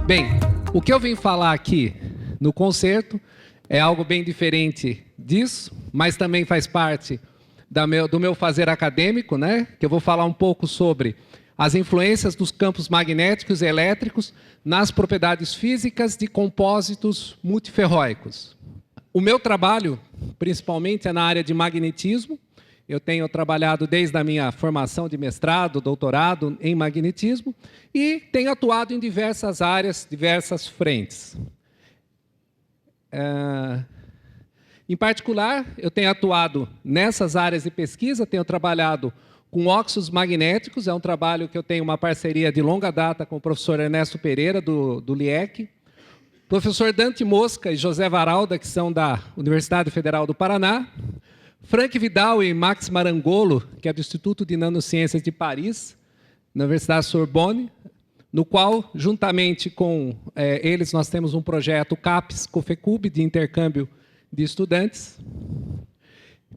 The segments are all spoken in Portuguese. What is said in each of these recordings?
Bem, o que eu vim falar aqui no concerto é algo bem diferente disso, mas também faz parte do meu fazer acadêmico, né? Que eu vou falar um pouco sobre as influências dos campos magnéticos e elétricos nas propriedades físicas de compósitos multiferróicos. O meu trabalho, principalmente, é na área de magnetismo. Eu tenho trabalhado desde a minha formação de mestrado, doutorado em magnetismo e tenho atuado em diversas áreas, diversas frentes. Em particular, eu tenho atuado nessas áreas de pesquisa, tenho trabalhado com óxidos magnéticos, é um trabalho que eu tenho uma parceria de longa data com o professor Ernesto Pereira, do LIEC, professor Dante Mosca e José Varalda, que são da Universidade Federal do Paraná, Frank Vidal e Max Marangolo, que é do Instituto de Nanociências de Paris, na Universidade Sorbonne, no qual, juntamente com eles, nós temos um projeto CAPES-COFECUB, de intercâmbio de estudantes.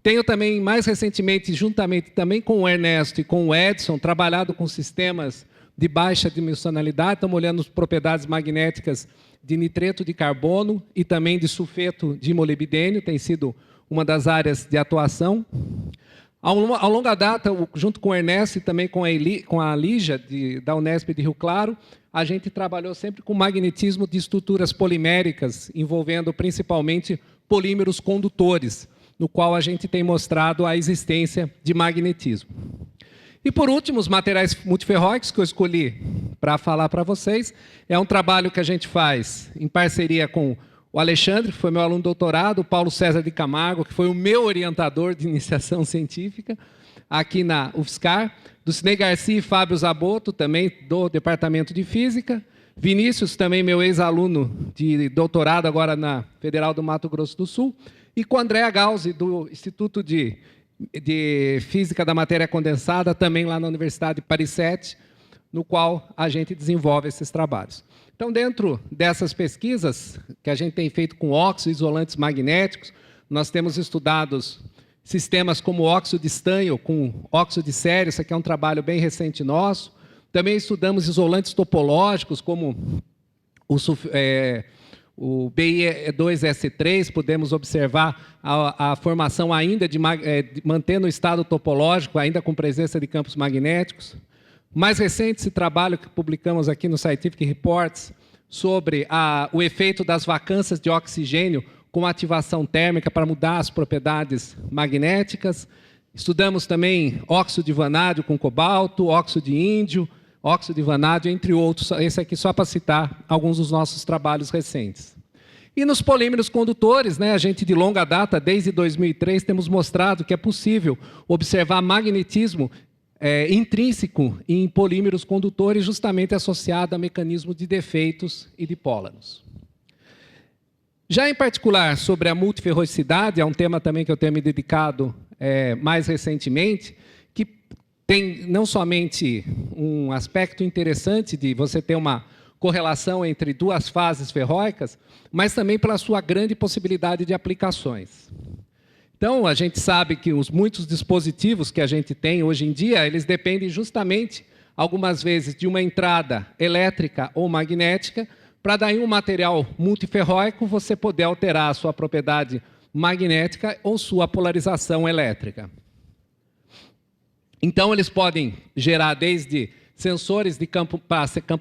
Tenho também, mais recentemente, juntamente também com o Ernesto e com o Edson, trabalhado com sistemas de baixa dimensionalidade, estamos olhando as propriedades magnéticas de nitreto de carbono e também de sulfeto de molibdênio, tem sido uma das áreas de atuação. Ao longa data, junto com o Ernesto e também com a Lígia, da Unesp de Rio Claro, a gente trabalhou sempre com magnetismo de estruturas poliméricas, envolvendo principalmente polímeros condutores, no qual a gente tem mostrado a existência de magnetismo. E, por último, os materiais multiferróicos que eu escolhi para falar para vocês, é um trabalho que a gente faz em parceria com o Alexandre, que foi meu aluno de doutorado, o Paulo César de Camargo, que foi o meu orientador de iniciação científica, aqui na UFSCar, do Cinei Garcia e Fábio Zaboto, também do Departamento de Física, Vinícius, também meu ex-aluno de doutorado, agora na Federal do Mato Grosso do Sul, e com a Andrea Gauzi, do Instituto de Física da Matéria Condensada, também lá na Universidade de Paris 7, no qual a gente desenvolve esses trabalhos. Então, dentro dessas pesquisas que a gente tem feito com óxidos isolantes magnéticos, nós temos estudado sistemas como óxido de estanho com óxido de sério, isso aqui é um trabalho bem recente nosso. Também estudamos isolantes topológicos, como o BI2S3, podemos observar a formação ainda mantendo o estado topológico, ainda com presença de campos magnéticos. Mais recente, esse trabalho que publicamos aqui no Scientific Reports sobre o efeito das vacâncias de oxigênio com ativação térmica para mudar as propriedades magnéticas. Estudamos também óxido de vanádio com cobalto, óxido de índio, óxido de vanádio, entre outros. Esse aqui só para citar alguns dos nossos trabalhos recentes. E nos polímeros condutores, né, a gente de longa data, desde 2003, temos mostrado que é possível observar magnetismo intrínseco em polímeros condutores, justamente associado a mecanismos de defeitos e dipólanos. Já em particular sobre a multiferroicidade, é um tema também que eu tenho me dedicado mais recentemente, que tem não somente um aspecto interessante de você ter uma correlação entre duas fases ferróicas, mas também pela sua grande possibilidade de aplicações. Então, a gente sabe que muitos dispositivos que a gente tem hoje em dia, eles dependem justamente, algumas vezes, de uma entrada elétrica ou magnética, para daí um material multiferróico você poder alterar a sua propriedade magnética ou sua polarização elétrica. Então, eles podem gerar desde sensores de campo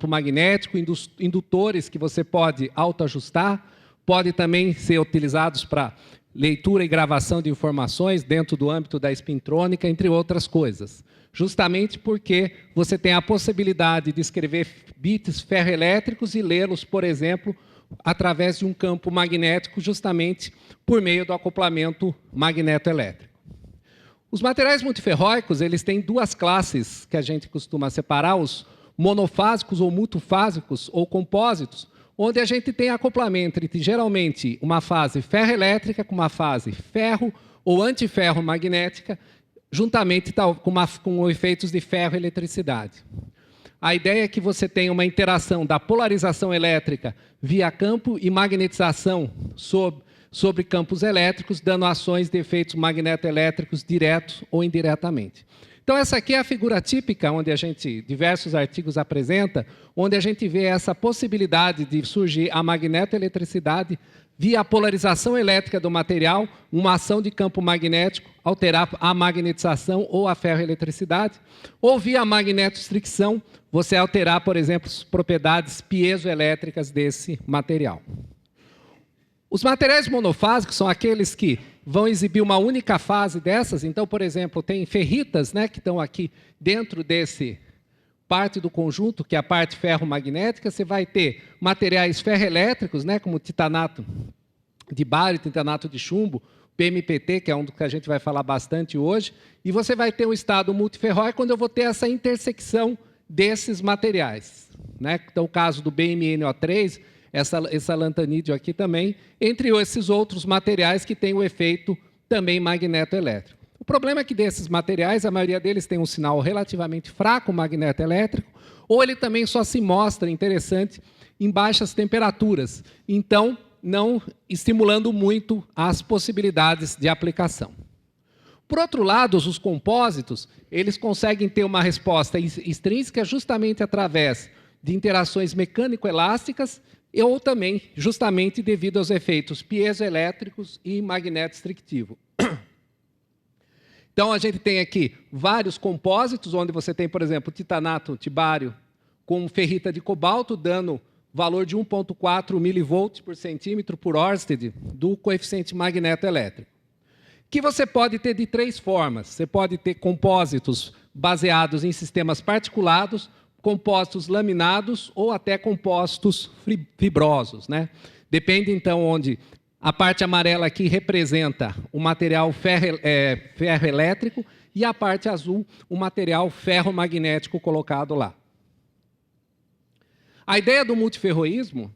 magnético, indutores que você pode autoajustar, pode também ser utilizados para leitura e gravação de informações dentro do âmbito da espintrônica, entre outras coisas. Justamente porque você tem a possibilidade de escrever bits ferroelétricos e lê-los, por exemplo, através de um campo magnético, justamente por meio do acoplamento magnetoelétrico. Os materiais multiferróicos, eles têm duas classes que a gente costuma separar, os monofásicos ou multifásicos ou compósitos, onde a gente tem acoplamento entre, geralmente, uma fase ferroelétrica com uma fase ferro ou antiferro magnética, juntamente com efeitos de ferroeletricidade. A ideia é que você tenha uma interação da polarização elétrica via campo e magnetização sobre campos elétricos, dando ações de efeitos magnetoelétricos diretos ou indiretamente. Então, essa aqui é a figura típica, onde diversos artigos apresenta, onde a gente vê essa possibilidade de surgir a magnetoeletricidade via a polarização elétrica do material, uma ação de campo magnético, alterar a magnetização ou a ferroeletricidade, ou via a magnetostricção, você alterar, por exemplo, as propriedades piezoelétricas desse material. Os materiais monofásicos são aqueles que vão exibir uma única fase dessas. Então, por exemplo, tem ferritas, né, que estão aqui dentro desse parte do conjunto, que é a parte ferromagnética. Você vai ter materiais ferroelétricos, né, como titanato de bário, titanato de chumbo, PMPT, que é um do que a gente vai falar bastante hoje. E você vai ter um estado multiferrói quando eu vou ter essa intersecção desses materiais, né? Então, o caso do BMNO3, essa lantanídeo aqui também, entre esses outros materiais que têm o efeito também magnetoelétrico. O problema é que desses materiais, a maioria deles tem um sinal relativamente fraco magnetoelétrico, ou ele também só se mostra interessante em baixas temperaturas, então não estimulando muito as possibilidades de aplicação. Por outro lado, os compósitos, eles conseguem ter uma resposta extrínseca justamente através de interações mecânico-elásticas ou também justamente devido aos efeitos piezoelétricos e magnetostrictivo. Então, a gente tem aqui vários compósitos, onde você tem, por exemplo, titanato tibário com ferrita de cobalto, dando valor de 1,4 milivolts por centímetro por Ørsted do coeficiente magnetoelétrico. Que você pode ter de três formas. Você pode ter compósitos baseados em sistemas particulados, compostos laminados ou até compostos fibrosos, né? Depende, então, onde a parte amarela aqui representa o material ferroelétrico e a parte azul, o material ferromagnético colocado lá. A ideia do multiferroísmo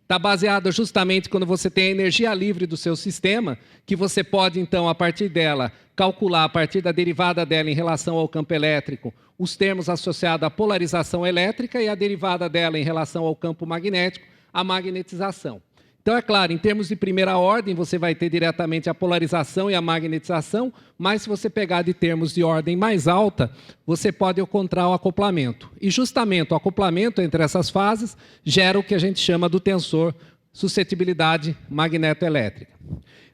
está baseada justamente quando você tem a energia livre do seu sistema, que você pode, então, a partir dela, calcular, a partir da derivada dela em relação ao campo elétrico, os termos associados à polarização elétrica e a derivada dela em relação ao campo magnético, a magnetização. Então, é claro, em termos de primeira ordem, você vai ter diretamente a polarização e a magnetização, mas se você pegar de termos de ordem mais alta, você pode encontrar o acoplamento. E justamente o acoplamento entre essas fases gera o que a gente chama do tensor suscetibilidade magnetoelétrica.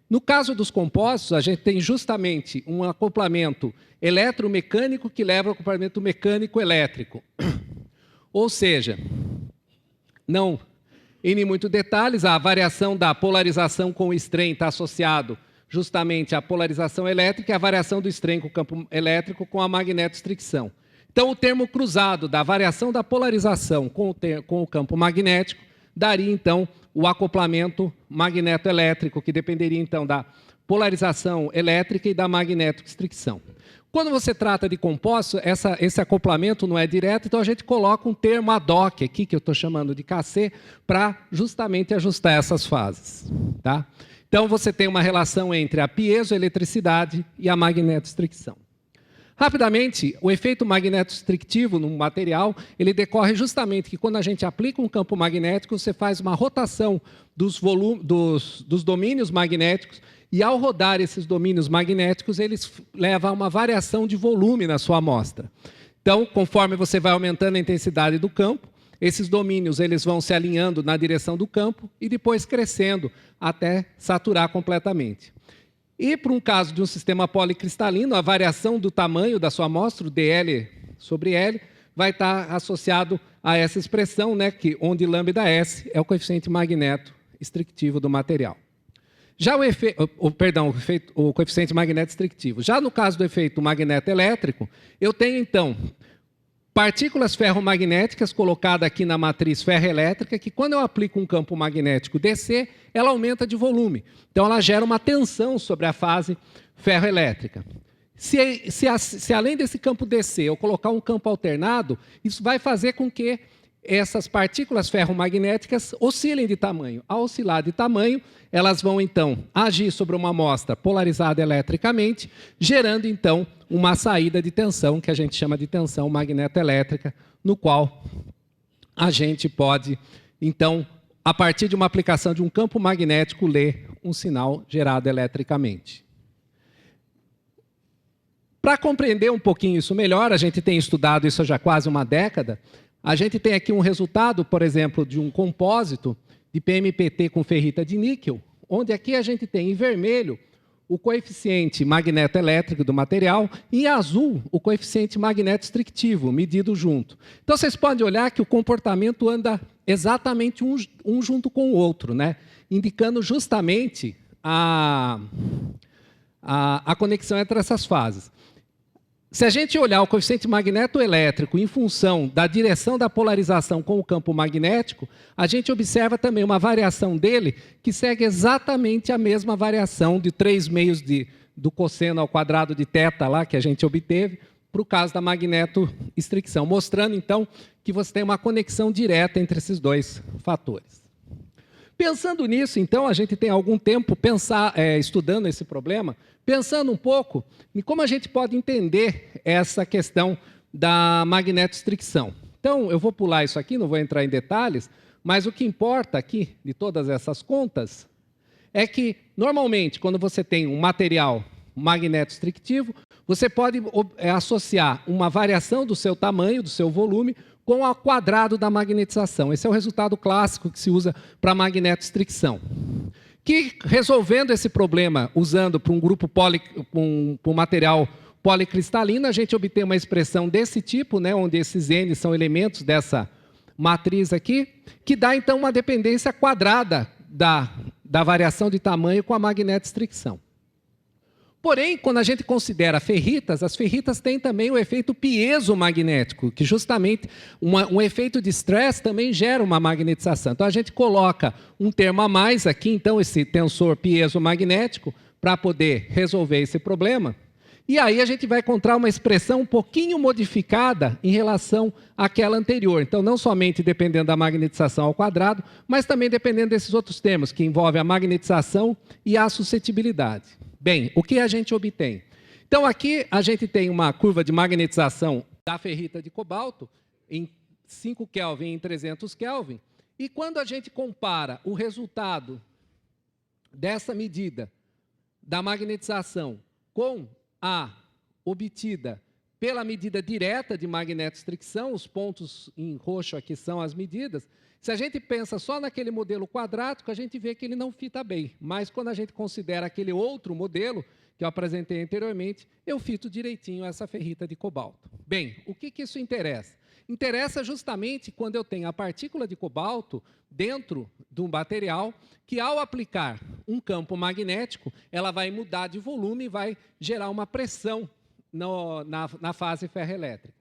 No caso dos compostos, a gente tem justamente um acoplamento eletromecânico que leva ao acoplamento mecânico-elétrico. Ou seja, não em muitos detalhes, a variação da polarização com o strain está associado justamente à polarização elétrica e a variação do strain com o campo elétrico com a magnetostricção. Então, o termo cruzado da variação da polarização com o campo magnético daria, então, o acoplamento magnetoelétrico, que dependeria, então, da polarização elétrica e da magnetostricção. Quando você trata de compostos, esse acoplamento não é direto, então a gente coloca um termo ad hoc aqui, que eu estou chamando de KC, para justamente ajustar essas fases. Tá? Então, você tem uma relação entre a piezoeletricidade e a magnetostricção. Rapidamente, o efeito magnetostrictivo no material, ele decorre justamente que quando a gente aplica um campo magnético, você faz uma rotação dos domínios magnéticos, e ao rodar esses domínios magnéticos, eles levam a uma variação de volume na sua amostra. Então, conforme você vai aumentando a intensidade do campo, esses domínios eles vão se alinhando na direção do campo e depois crescendo até saturar completamente. E, para um caso de um sistema policristalino, a variação do tamanho da sua amostra, o dL sobre L, vai estar associado a essa expressão, né, onde lambda-S é o coeficiente magneto-estrictivo do material. Já o coeficiente magneto-estrictivo. Já no caso do efeito magnetoelétrico, eu tenho, então, partículas ferromagnéticas colocadas aqui na matriz ferroelétrica, que quando eu aplico um campo magnético DC, ela aumenta de volume. Então, ela gera uma tensão sobre a fase ferroelétrica. Se além desse campo DC eu colocar um campo alternado, isso vai fazer com que essas partículas ferromagnéticas oscilem de tamanho. Ao oscilar de tamanho, elas vão, então, agir sobre uma amostra polarizada eletricamente, gerando, então, uma saída de tensão, que a gente chama de tensão magnetoelétrica, no qual a gente pode, então, a partir de uma aplicação de um campo magnético, ler um sinal gerado eletricamente. Para compreender um pouquinho isso melhor, a gente tem estudado isso já há quase uma década, a gente tem aqui um resultado, por exemplo, de um compósito de PMPT com ferrita de níquel, onde aqui a gente tem em vermelho o coeficiente magneto-elétrico do material e em azul o coeficiente magneto-extrictivo, medido junto. Então, vocês podem olhar que o comportamento anda exatamente um junto com o outro, né? Indicando justamente a conexão entre essas fases. Se a gente olhar o coeficiente magneto-elétrico em função da direção da polarização com o campo magnético, a gente observa também uma variação dele que segue exatamente a mesma variação de 3/2 do cosseno ao quadrado de θ lá que a gente obteve para o caso da magneto-estricção, mostrando então que você tem uma conexão direta entre esses dois fatores. Pensando nisso, então, a gente tem algum tempo estudando esse problema, pensando um pouco em como a gente pode entender essa questão da magnetostricção. Então, eu vou pular isso aqui, não vou entrar em detalhes, mas o que importa aqui, de todas essas contas, é que, normalmente, quando você tem um material magnetostrictivo, você pode associar uma variação do seu tamanho, do seu volume, com o quadrado da magnetização. Esse é o resultado clássico que se usa para magnetostricção. Que, resolvendo esse problema, usando para um grupo um material policristalino, a gente obtém uma expressão desse tipo, né, onde esses N são elementos dessa matriz aqui, que dá, então, uma dependência quadrada da variação de tamanho com a magnetostricção. Porém, quando a gente considera ferritas, as ferritas têm também o efeito piezomagnético, que justamente um efeito de estresse também gera uma magnetização. Então, a gente coloca um termo a mais aqui, então, esse tensor piezomagnético, para poder resolver esse problema. E aí a gente vai encontrar uma expressão um pouquinho modificada em relação àquela anterior. Então, não somente dependendo da magnetização ao quadrado, mas também dependendo desses outros termos, que envolvem a magnetização e a suscetibilidade. Bem, o que a gente obtém? Então, aqui a gente tem uma curva de magnetização da ferrita de cobalto em 5 Kelvin em 300 Kelvin. E quando a gente compara o resultado dessa medida da magnetização com a obtida pela medida direta de magnetostricção, os pontos em roxo aqui são as medidas. Se a gente pensa só naquele modelo quadrático, a gente vê que ele não fita bem. Mas quando a gente considera aquele outro modelo que eu apresentei anteriormente, eu fito direitinho essa ferrita de cobalto. Bem, o que isso interessa? Interessa justamente quando eu tenho a partícula de cobalto dentro de um material que, ao aplicar um campo magnético, ela vai mudar de volume e vai gerar uma pressão na fase ferroelétrica.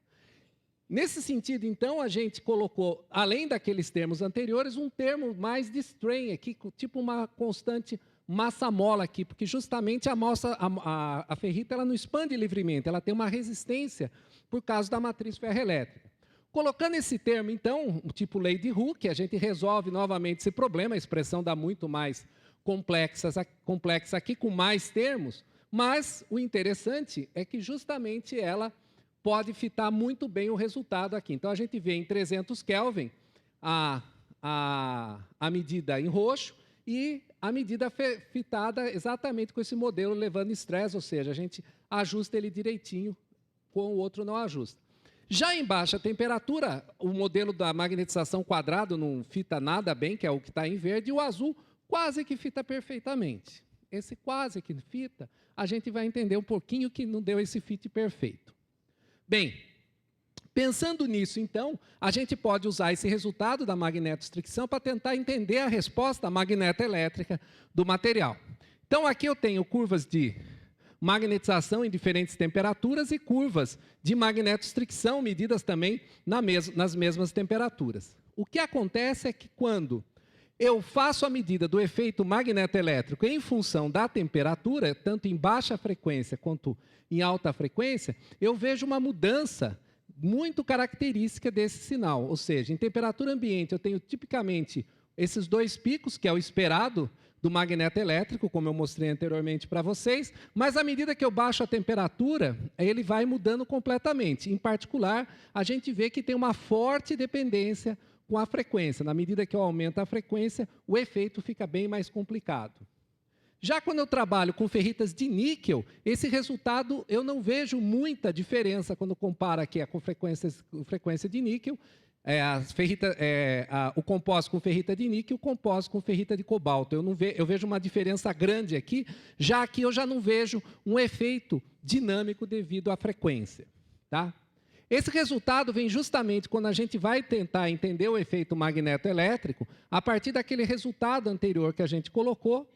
Nesse sentido, então, a gente colocou, além daqueles termos anteriores, um termo mais de strain aqui, tipo uma constante massa-mola aqui, porque justamente a ferrita ela não expande livremente, ela tem uma resistência por causa da matriz ferroelétrica. Colocando esse termo, então, o tipo lei de Hooke, a gente resolve novamente esse problema, a expressão dá muito mais complexa aqui, com mais termos, mas o interessante é que justamente ela pode fitar muito bem o resultado aqui. Então, a gente vê em 300 Kelvin a medida em roxo e a medida fitada exatamente com esse modelo levando estresse, ou seja, a gente ajusta ele direitinho, com o outro não ajusta. Já em baixa temperatura, o modelo da magnetização quadrado não fita nada bem, que é o que está em verde, e o azul quase que fita perfeitamente. Esse quase que fita, a gente vai entender um pouquinho que não deu esse fit perfeito. Bem, pensando nisso, então, a gente pode usar esse resultado da magnetostricção para tentar entender a resposta magnetoelétrica do material. Então, aqui eu tenho curvas de magnetização em diferentes temperaturas e curvas de magnetostricção medidas também nas mesmas temperaturas. O que acontece é que quando eu faço a medida do efeito magnetoelétrico em função da temperatura, tanto em baixa frequência quanto em alta frequência, eu vejo uma mudança muito característica desse sinal. Ou seja, em temperatura ambiente, eu tenho tipicamente esses dois picos, que é o esperado do magnetoelétrico, como eu mostrei anteriormente para vocês, mas à medida que eu baixo a temperatura, ele vai mudando completamente. Em particular, a gente vê que tem uma forte dependência com a frequência. Na medida que eu aumento a frequência, o efeito fica bem mais complicado. Já quando eu trabalho com ferritas de níquel, esse resultado eu não vejo muita diferença quando comparo aqui com frequência de níquel, o compósito com ferrita de níquel e o compósito com ferrita de cobalto. Eu vejo uma diferença grande aqui, já que eu já não vejo um efeito dinâmico devido à frequência. Tá? Esse resultado vem justamente quando a gente vai tentar entender o efeito magnetoelétrico a partir daquele resultado anterior que a gente colocou,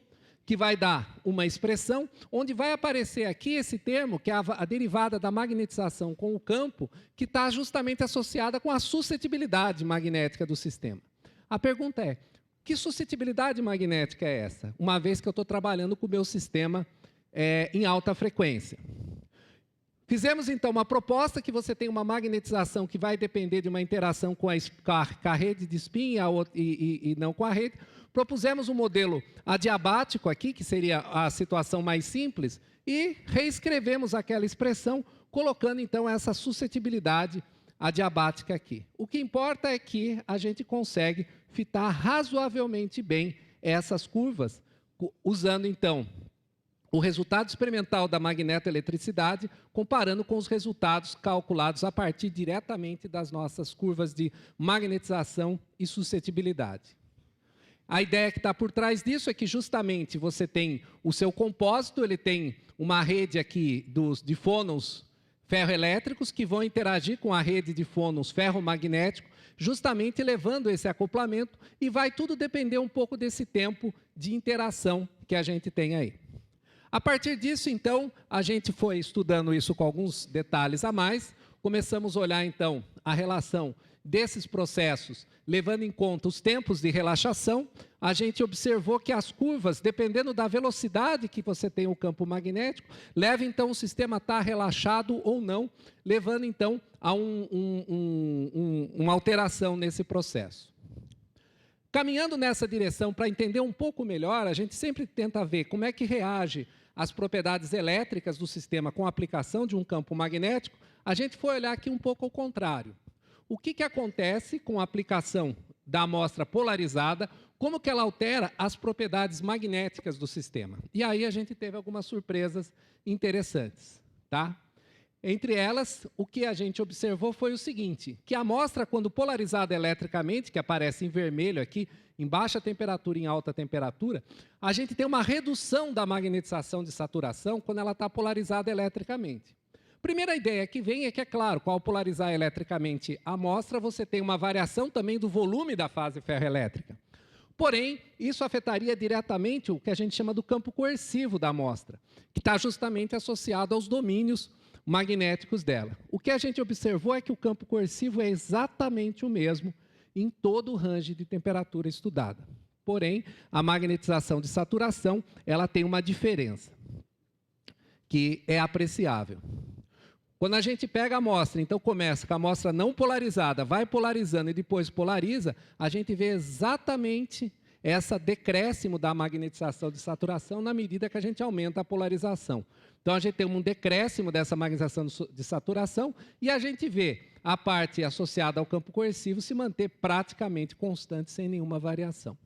que vai dar uma expressão, onde vai aparecer aqui esse termo, que é a derivada da magnetização com o campo, que está justamente associada com a suscetibilidade magnética do sistema. A pergunta é, que suscetibilidade magnética é essa? Uma vez que eu estou trabalhando com o meu sistema em alta frequência. Fizemos, então, uma proposta que você tem uma magnetização que vai depender de uma interação com a rede de spin e não com a rede. Propusemos um modelo adiabático aqui, que seria a situação mais simples, e reescrevemos aquela expressão, colocando, então, essa suscetibilidade adiabática aqui. O que importa é que a gente consegue fitar razoavelmente bem essas curvas, usando, então, o resultado experimental da magnetoeletricidade, comparando com os resultados calculados a partir diretamente das nossas curvas de magnetização e suscetibilidade. A ideia que está por trás disso é que justamente você tem o seu compósito, ele tem uma rede aqui de fônons ferroelétricos que vão interagir com a rede de fônons ferromagnético, justamente levando esse acoplamento, e vai tudo depender um pouco desse tempo de interação que a gente tem aí. A partir disso, então, a gente foi estudando isso com alguns detalhes a mais. Começamos a olhar, então, a relação desses processos, levando em conta os tempos de relaxação. A gente observou que as curvas, dependendo da velocidade que você tem o campo magnético, leva, então, o sistema a estar relaxado ou não, levando, então, a uma alteração nesse processo. Caminhando nessa direção, para entender um pouco melhor, a gente sempre tenta ver como é que reage as propriedades elétricas do sistema com a aplicação de um campo magnético. A gente foi olhar aqui um pouco ao contrário. O que acontece com a aplicação da amostra polarizada, como que ela altera as propriedades magnéticas do sistema. E aí a gente teve algumas surpresas interessantes. Tá? Entre elas, o que a gente observou foi o seguinte, que a amostra, quando polarizada eletricamente, que aparece em vermelho aqui, em baixa temperatura e em alta temperatura, a gente tem uma redução da magnetização de saturação quando ela está polarizada eletricamente. Primeira ideia que vem é que, é claro, ao polarizar eletricamente a amostra, você tem uma variação também do volume da fase ferroelétrica. Porém, isso afetaria diretamente o que a gente chama do campo coercivo da amostra, que está justamente associado aos domínios magnéticos dela. O que a gente observou é que o campo coercivo é exatamente o mesmo em todo o range de temperatura estudada. Porém, a magnetização de saturação, ela tem uma diferença, que é apreciável. Quando a gente pega a amostra, então começa com a amostra não polarizada, vai polarizando e depois polariza, a gente vê exatamente esse decréscimo da magnetização de saturação na medida que a gente aumenta a polarização. Então, a gente tem um decréscimo dessa magnetização de saturação e a gente vê a parte associada ao campo coercivo se manter praticamente constante, sem nenhuma variação.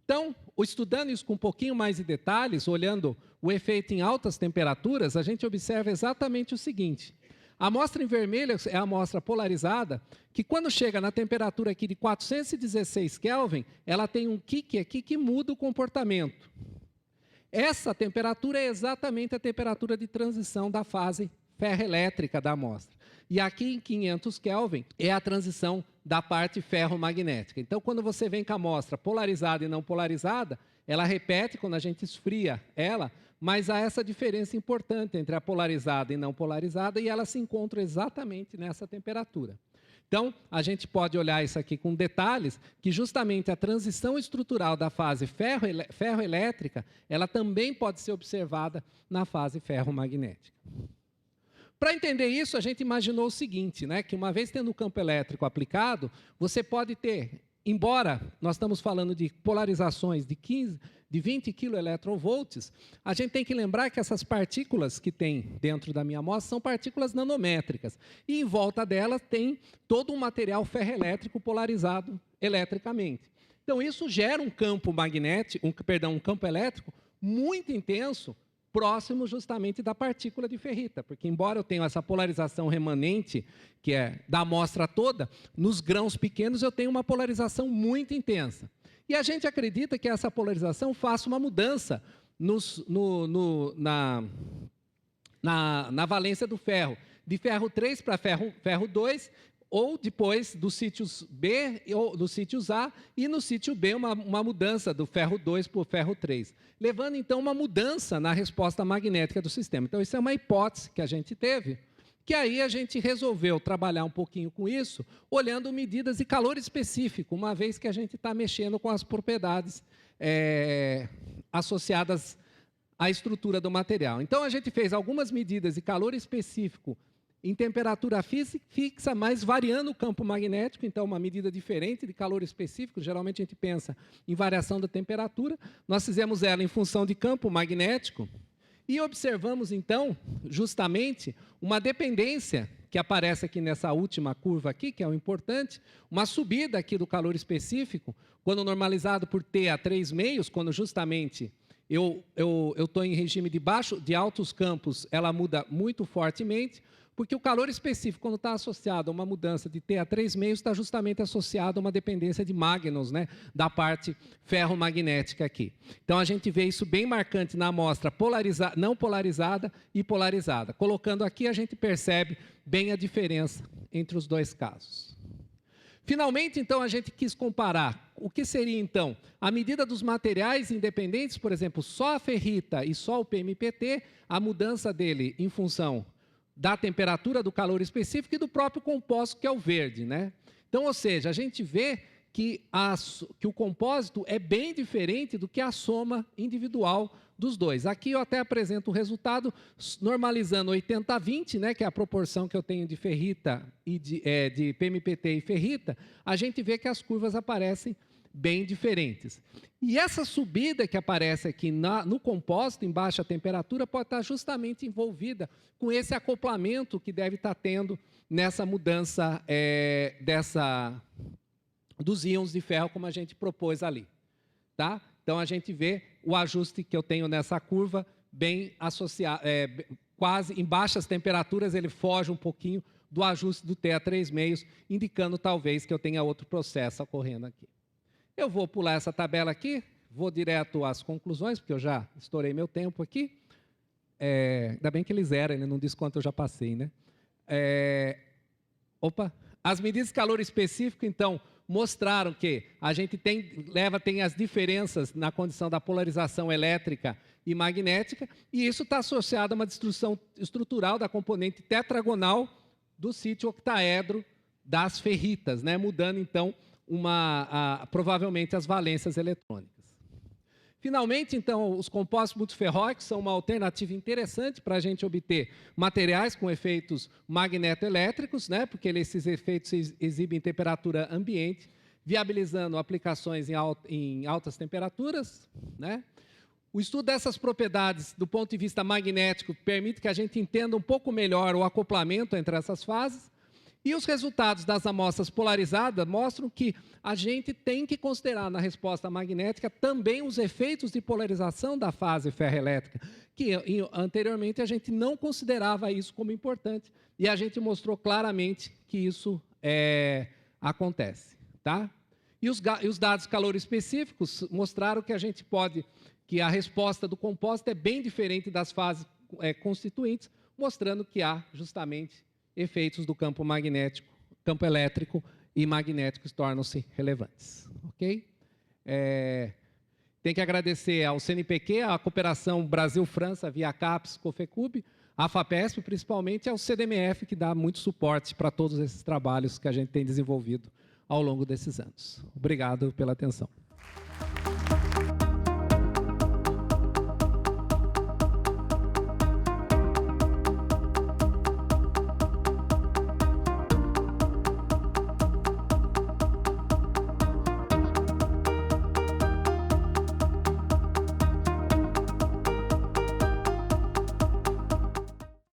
Então, estudando isso com um pouquinho mais de detalhes, olhando o efeito em altas temperaturas, a gente observa exatamente o seguinte. A amostra em vermelho é a amostra polarizada, que quando chega na temperatura aqui de 416 Kelvin, ela tem um kick aqui que muda o comportamento. Essa temperatura é exatamente a temperatura de transição da fase ferroelétrica da amostra. E aqui em 500 Kelvin é a transição da parte ferromagnética. Então, quando você vem com a amostra polarizada e não polarizada, ela repete quando a gente esfria ela, mas há essa diferença importante entre a polarizada e não polarizada, e elas se encontram exatamente nessa temperatura. Então, a gente pode olhar isso aqui com detalhes, que justamente a transição estrutural da fase ferroelétrica, ela também pode ser observada na fase ferromagnética. Para entender isso, a gente imaginou o seguinte, né, que uma vez tendo o campo elétrico aplicado, você pode ter, embora nós estamos falando de polarizações de 20 kV, a gente tem que lembrar que essas partículas que tem dentro da minha amostra são partículas nanométricas. E em volta delas tem todo um material ferroelétrico polarizado eletricamente. Então isso gera um campo magnético, um campo elétrico muito intenso, próximo justamente da partícula de ferrita, porque embora eu tenha essa polarização remanente, que é da amostra toda, nos grãos pequenos eu tenho uma polarização muito intensa. E a gente acredita que essa polarização faça uma mudança na valência do ferro, de ferro 3 para ferro 2, ou depois dos sítios B ou dos sítios A, e no sítio B uma mudança do ferro 2 para o ferro 3, levando então uma mudança na resposta magnética do sistema. Então isso é uma hipótese que a gente teve, que aí a gente resolveu trabalhar um pouquinho com isso, olhando medidas de calor específico, uma vez que a gente está mexendo com as propriedades associadas à estrutura do material. Então a gente fez algumas medidas de calor específico em temperatura fixa, mas variando o campo magnético, então uma medida diferente de calor específico, geralmente a gente pensa em variação da temperatura, nós fizemos ela em função de campo magnético e observamos então, justamente, uma dependência que aparece aqui nessa última curva aqui, que é o importante, uma subida aqui do calor específico, quando normalizado por T a 3,5, quando justamente eu estou em regime de altos campos, ela muda muito fortemente, porque o calor específico, quando está associado a uma mudança de T a 3,5, está justamente associado a uma dependência de Magnus, né, da parte ferromagnética aqui. Então, a gente vê isso bem marcante na amostra não polarizada e polarizada. Colocando aqui, a gente percebe bem a diferença entre os dois casos. Finalmente, então, a gente quis comparar o que seria, então, a medida dos materiais independentes, por exemplo, só a ferrita e só o PMPT, a mudança dele em função da temperatura, do calor específico e do próprio compósito, que é o verde, né? Então, ou seja, a gente vê que o compósito é bem diferente do que a soma individual dos dois. Aqui eu até apresento o resultado normalizando 80-20, né, que é a proporção que eu tenho de ferrita e de PMPT e ferrita, a gente vê que as curvas aparecem bem diferentes. E essa subida que aparece aqui no compósito, em baixa temperatura, pode estar justamente envolvida com esse acoplamento que deve estar tendo nessa mudança dos íons de ferro, como a gente propôs ali. Tá? Então, a gente vê o ajuste que eu tenho nessa curva bem associado, quase em baixas temperaturas, ele foge um pouquinho do ajuste do T a 3,5, indicando talvez que eu tenha outro processo ocorrendo aqui. Eu vou pular essa tabela aqui, vou direto às conclusões, porque eu já estourei meu tempo aqui. Ainda bem que ele zera, ele não diz quanto eu já passei, né? As medidas de calor específico, então, mostraram que a gente tem as diferenças na condição da polarização elétrica e magnética, e isso está associado a uma destruição estrutural da componente tetragonal do sítio octaedro das ferritas, né? Mudando, então, provavelmente as valências eletrônicas. Finalmente, então, os compósitos multiferróicos são uma alternativa interessante para a gente obter materiais com efeitos magnetoelétricos, né, porque esses efeitos se exibem em temperatura ambiente, viabilizando aplicações em altas temperaturas, né. O estudo dessas propriedades, do ponto de vista magnético, permite que a gente entenda um pouco melhor o acoplamento entre essas fases. E os resultados das amostras polarizadas mostram que a gente tem que considerar na resposta magnética também os efeitos de polarização da fase ferroelétrica, que anteriormente a gente não considerava isso como importante, e a gente mostrou claramente que isso acontece. Tá? E os dados calor específicos mostraram que a resposta do compósito é bem diferente das fases constituintes, mostrando que há justamente efeitos do campo magnético, campo elétrico e magnéticos tornam-se relevantes. Ok? Tem que agradecer ao CNPq, à cooperação Brasil-França, via CAPES, COFECUB, à FAPESP, principalmente ao CDMF, que dá muito suporte para todos esses trabalhos que a gente tem desenvolvido ao longo desses anos. Obrigado pela atenção.